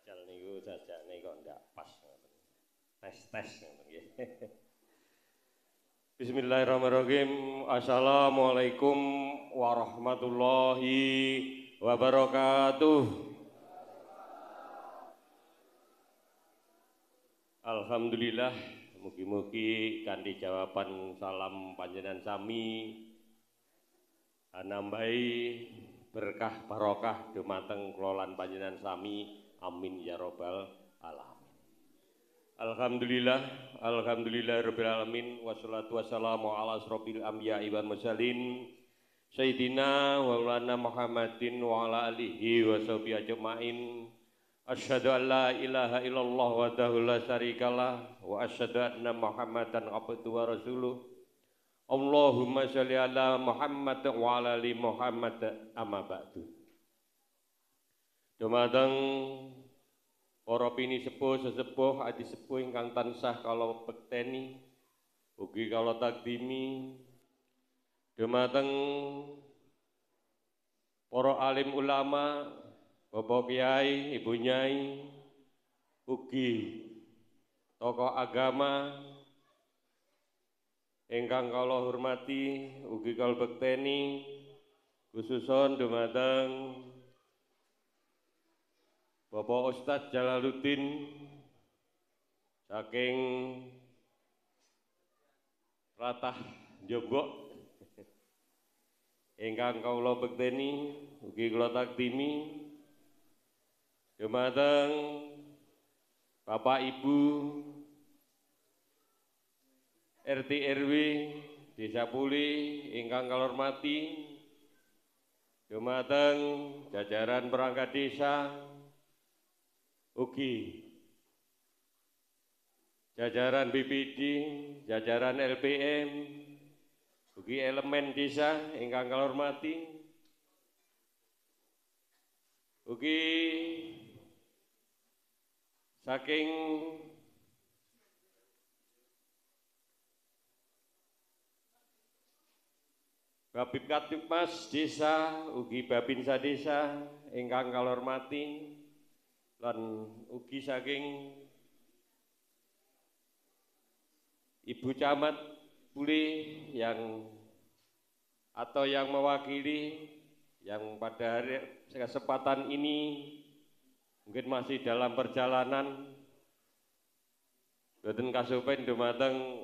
Jajal niku jajane kok ndak pas ngoten. Tes ngoten nggih. Bismillahirrahmanirrahim. Assalamualaikum warahmatullahi wabarakatuh. Alhamdulillah, mugi-mugi kanthi jawaban salam panjenengan sami nambahi berkah barokah dumateng kula lan panjenengan sami. Amin ya robbal alamin. Alhamdulillah rabbil alamin wassalatu wassalamu ala asrofil anbiya'i wal mursalin sayyidina wa maulana Muhammadin wa ala alihi wa sahbihi ajmain. Asyhadu an la ilaha illallah wahdahu la syarikalah wa asyhadu anna Muhammadan abduhu wa rasuluh. Allahumma sholli ala Muhammad wa ala ali Muhammad amma ba'du. Dumateng para pini sepuh sesepuh adi sepuh ingkang tansah kala bekteni ugi kala takdimi, dumateng para alim ulama, bapak kiai, ibu nyai, ugi tokoh agama ingkang kala hormati ugi kala bekteni, khususon dumateng Bapak Ustadz Jalaluddin saking Ratah Jombok ingkang kawula bekteni ugi kula takdimi, dumateng Bapak Ibu RT RW Desa Puli ingkang kula hormati, dumateng jajaran perangkat desa ugi jajaran BPD, jajaran LPM, ugi elemen desa ingkang kula hormati, ugi saking Babib Katipmas desa, ugi Babinsa desa ingkang kula hormati, lan ugi saking Ibu Camat Puli yang mewakili yang pada kesempatan ini mungkin masih dalam perjalanan boten kasupen dumateng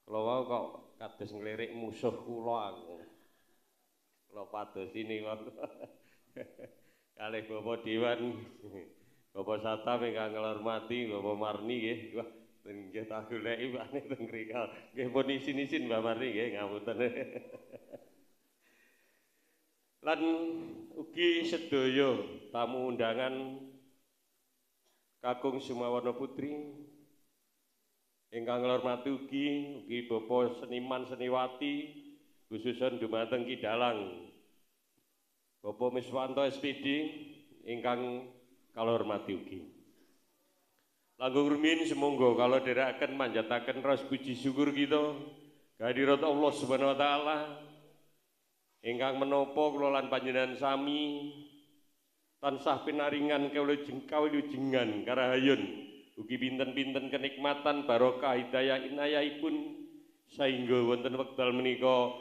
kula wau kok kados nglirik musuh kula aku. Kula pados ini kalih Bapak Dewan, Bapak Satam ingkang kula hormati, Bapak Marni nggih. Wah, nggih tak goleki Pakne teng mriki. Nggih pun isin-isin Mbak Marni nggih, ngapunten. Lan ugi sedaya tamu undangan kakung Sumawarna Putri ingkang kula hormati ugi Bapak seniman seniwati khususun dumateng Kidalang Bapak Miswanto SPD ingkang kula hormati ugi. Langkung rumiyin semonggo kala dherekaken manjataken ras puji syukur kita kehadirat Allah Subhanahu wa taala ingkang menapa kula lan panjenengan sami tansah pinaringan kawilujengan karahayun ugi pinten-pinten kenikmatan barokah hidayah inayahipun saengga wonten wekdal menika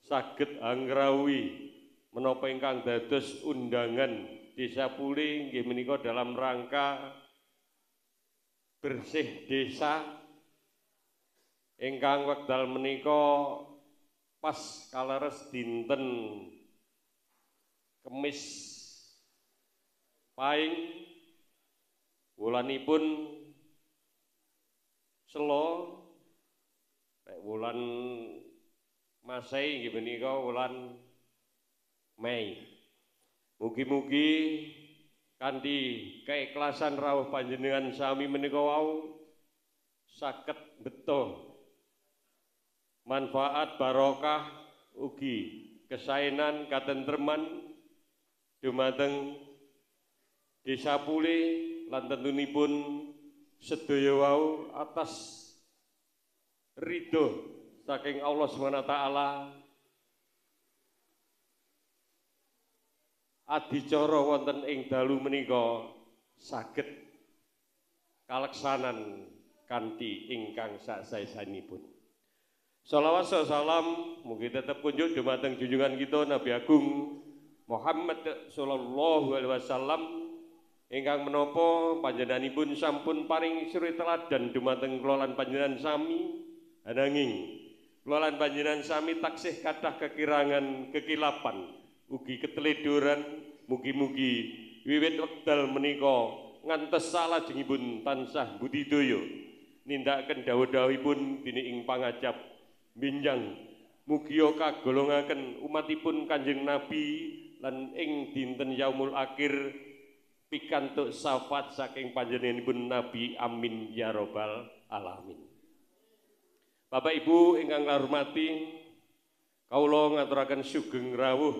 saged anggrawi menapa ingkang dados undangan Desa Puli nggih menika dalam rangka bersih desa ingkang wekdal menika pas kaleres dinten Kemis Pahing wulanipun Selo wulan Masehi nggih menika wulan Mei. Mugi-mugi kanthi keikhlasan rawuh panjenengan sami menika wau saged beto manfaat barokah ugi kesaenan katentreman dumateng Desa Puli lan tentunipun sedaya wau atas ridho saking Allah Subhanahu wa taala adicara wonten ing dalu menika saged kaleksanan kanthi ingkang saestanipun. Shalawat salam mugi tetep kunjuk dumateng junjungan kita Nabi Agung Muhammad sallallahu alaihi wasallam ingkang menapa panjenenganipun sampun paring suri teladan dumateng kula lan panjenengan sami ananging kula lan panjenengan sami taksih kathah kekirangan kekilapan ugi keteledoran mugi-mugi wiwit wekdal menika ngantos salajengipun tansah budidaya nindakaken dawuh-dawuhipun dene ing pangajap binjang mugia kagolongaken umatipun Kanjeng Nabi lan ing dinten yaumul akhir pikantuk syafaat saking panjenenganipun Nabi amin ya rabbal alamin. Bapak Ibu ingkang kula hormati, kawula ngaturaken sugeng rawuh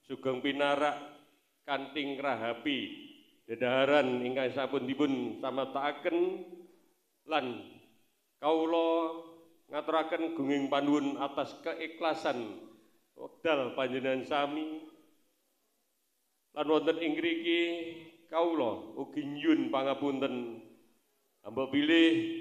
sugeng pinarak kanthi ngrahapi dedaharan ingkang sampun dipun samataaken lan kawula ngaturaken gunging panuwun atas keikhlasan wekdal panjenengan sami lan wonten ing mriki kawula ugi nyuwun pangapunten amba bilih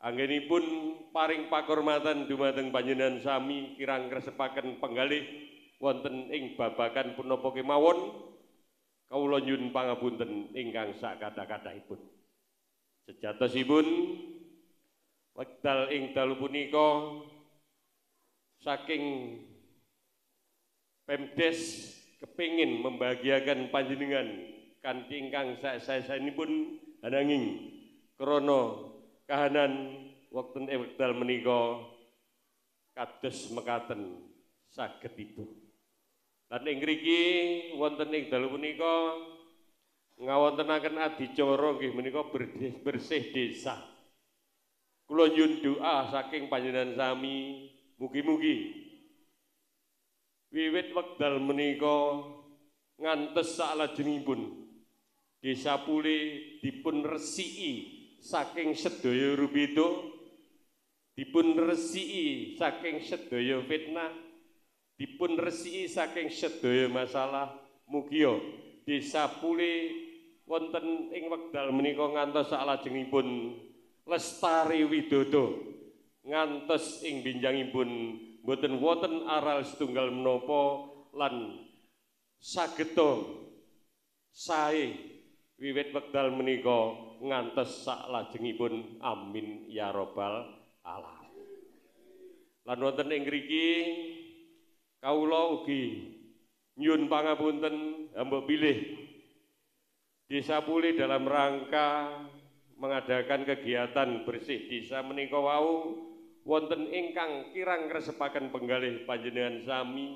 anggenipun paring pakurmatan dumateng panjenengan sami kirang ngresepaken penggalih wonten ing babagan punapa kemawon kawula nyuwun pangapunten ingkang sakatah-katahipun. Sejatosipun wekdal ing dalu punika saking Pemdes kepingin membahagiakan panjenengan kanthi ingkang saestanipun ananging krana kahanan wekten wekdal menika kados mekaten sagedipun. Lan ing mriki wonten ing dalu punika ngawontenaken adicara nggih menika bersih desa. Kula nyuwun doa saking panjenengan sami mugi-mugi wiwit wekdal menika ngantos salajengipun Desa Pule dipun resiki saking sedaya rubeda, dipun resiki saking sedaya fitnah, dipun resiki saking sedaya masalah. Mugia Desa Pule wonten ing wekdal menika ngantos salajengipun lestari widodo ngantos ing binjangipun boten wonten aral setunggal menapa lan sageta sae wiwit wekdal menika ngantos salajengipun amin ya rabbal alamin. Lan wonten ing mriki kawula ugi nyuwun pangapunten hamba bilih Desa Pule dalam rangka mengadakan kegiatan bersih desa menika wau wonten ingkang kirang ngresepaken penggalih panjenengan sami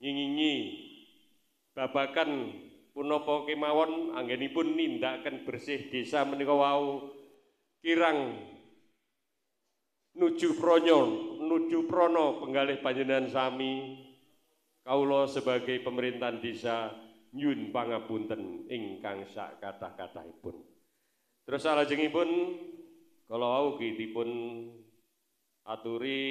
ngingingi babakan punapa kemawon anggenipun nindakaken bersih desa menika wau kirang nuju prana penggalih panjenengan sami. Kawula sebagai pemerintahan desa nyuwun pangapunten ingkang sakatah-katahipun. Terus salajengipun kala wau dipun aturi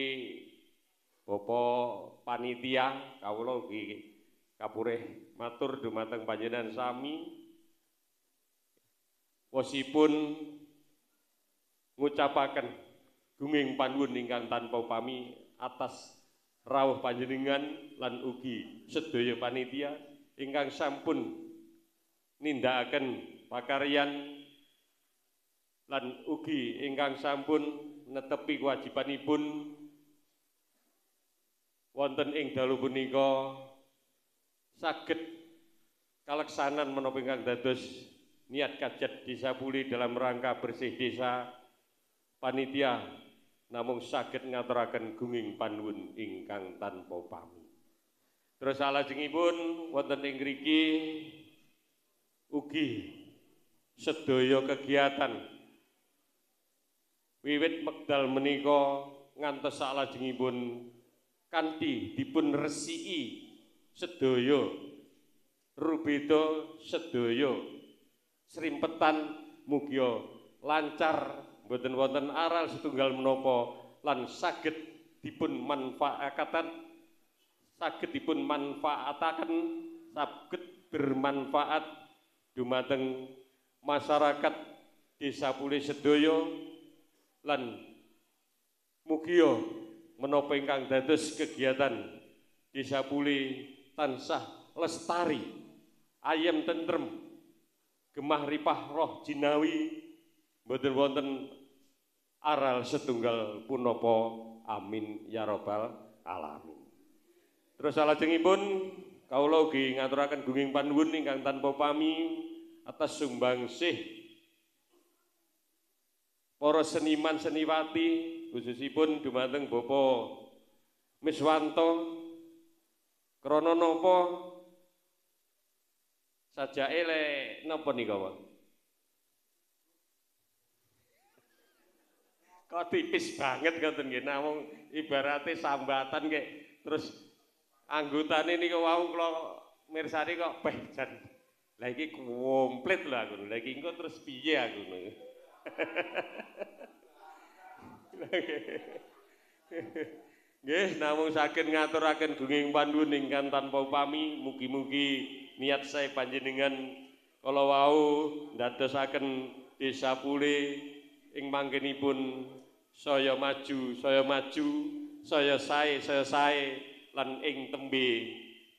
Bapak panitia kawula ugi kapurih matur dumateng panjenengan sami wasipun ngucapaken gunging panuwun ingkang tanpa upami atas rawuh panjenengan lan ugi sedaya panitia ingkang sampun nindakaken pakaryan lan ugi ingkang sampun netepi kewajibanipun wonten ing dalu punika saged kaleksanan menapa ingkang dados niat kajat Desa Pule dalam rangka bersih desa. Panitia namung saged ngaturaken gunging panuwun ingkang tanpa pami. Terus salajengipun wonten ing mriki ugi sedaya kegiatan wiwit wekdal menika ngantos salajengipun kanthi dipun resiki sedaya rubeda sedaya srimpetan mugia lancar boten wonten aral setunggal menapa lan saged dipun manfaataken saged bermanfaat dumateng masyarakat Desa Pule sedaya lan mugia menapa ingkang dados kegiatan Desa Pule tansah lestari ayem tentrem gemah ripah roh jinawi mboten wonten aral setunggal punapa amin ya rabbal alamin. Terus salajengipun kawula ugi ngaturaken gunging panuwun ingkang tanpa pami atas sumbangsih para seniman seniwati khususipun dumateng Bapak Miswanto krana napa sajake le napa nika Pak? Kok tipis banget ngoten nggih namung ibarate sambatan nggih terus anggotane niku wau kula mirsani kok beh jan lah iki komplit lho aku lha iki engko terus piye aku nggih namung saged ngaturaken gunging panuwun ingkang tanpa upami mugi-mugi niat saya panjenengan kala wau ndadosaken Desa Pule ing mangkenipun saya maju saya sae lan ing tembe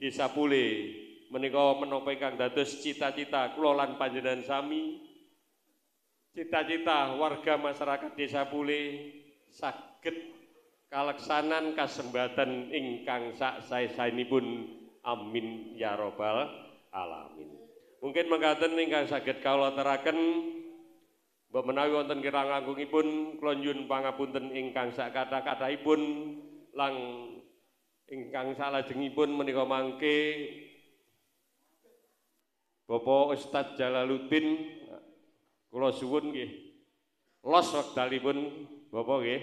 Desa Pule menika menapa ingkang dados cita-cita kula lan panjenengan sami cita-cita warga masyarakat Desa Pule saged kaleksanan kasembatan ingkang sak-sae-saenipun amin ya rabbal alamin. Mungkin mengkaten ingkang saged kawula aturaken mbok menawi wonten kirang langkungipun kula nyuwun pangapunten ingkang sakatha-kathahipun lang ingkang salajengipun menika mangke Bapak Ustadz Jalaluddin kula suwun nggih los wekdalipun Bapak nggih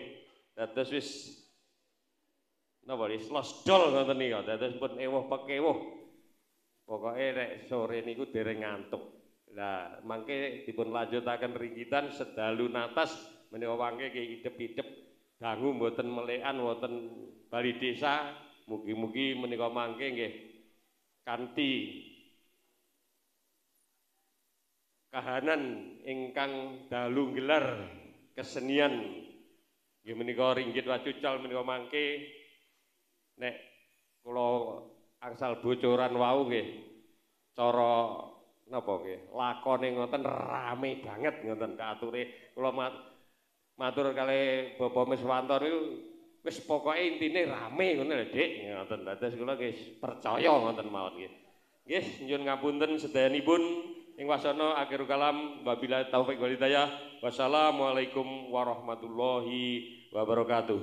dados wis napa wis los dol ngoten nika dados pun ewuh pekewuh pokoke nek sore niku dereng ngantuk. Lah mangke dipun lanjutaken ringkitan sedalu natas menika mangke idep-idep dangu mboten melekan wonten bali desa mugi-mugi menika mangke nggih kanthi kahanan ingkang dalu gelar kesenian nggih menika ringgit wacucal menika mangke nek kula angsal bocoran wau nggih cara napa nggih lakone ngoten rame banget ngoten kaature kula matur kalih Bapak Miswanto niku wis pokoke intine rame ngono lho Dik ngoten dados kula nggih percaya ngoten mawon nggih. Nggih nyuwun ngapunten sedayanipun ing wasana akhirul kalam wabillahi taufik wal hidayah. Wassalamualaikum warahmatullahi wabarakatuh.